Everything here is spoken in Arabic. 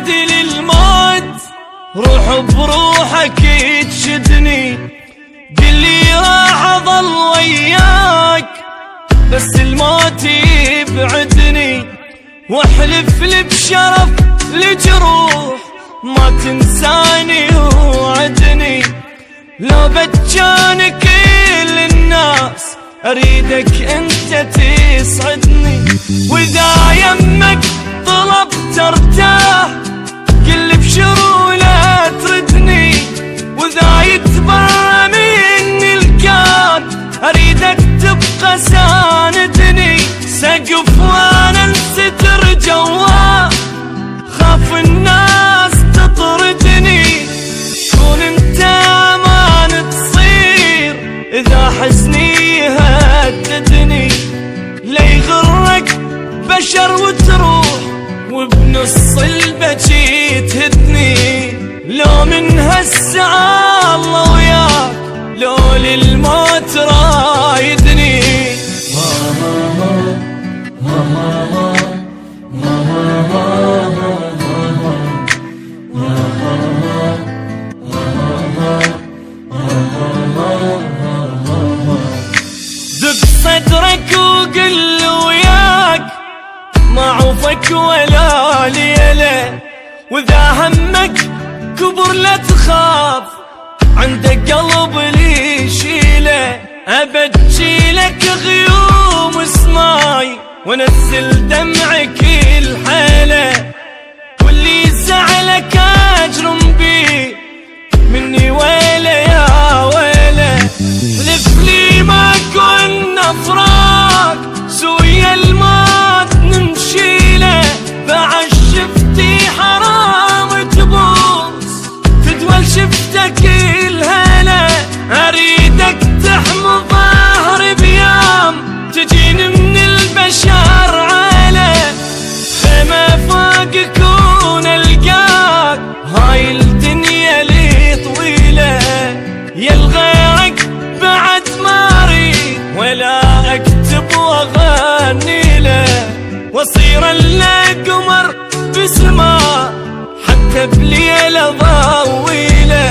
منادي للموت، روح بروحك تشدني، قلي راح اظل وياك بس الموت يبعدني، واحلف لي بشرف لجروح ما تنساني وعدني، لو بتجاني كل الناس اريدك انت تسعدني، واذا يمك طلبت ارتاح قل بشرو لا تردني، واذا يتبرى مني الكون اريدك تبقى ساندني، سقف وانا انستر جواه خاف الناس تطردني، كون انت امان تصير اذا حزني يهددني، لا يغرك بشر وتروح وبنص البجي تهدني، لو من هالساعة الله وياك لو للموت رايدني. دق صدرك وقل وياك ما عوفك ولا ليلة، واذا همك كبر لا تخاف عندك قلب لي يشيله، ابجيلك غيوم سماي وانزل دمعك الحيله، واللي زعلك اجرم بيه مني ويله يا ويله، حلف لي ما كنا فراق سويا الموت نمشيله، بعد شفتي حرام تبوس تدول شفتك الهلا، اريدك تحمي ظهري بيام تجيني من البشر عاله، خيمة فوق كون القاك هاي الدنيا لي طويله، يا الغيرك بعد ما اريد ولا اكتب واغني له، واصير الا قمر بسماء حتى بليله ضويله.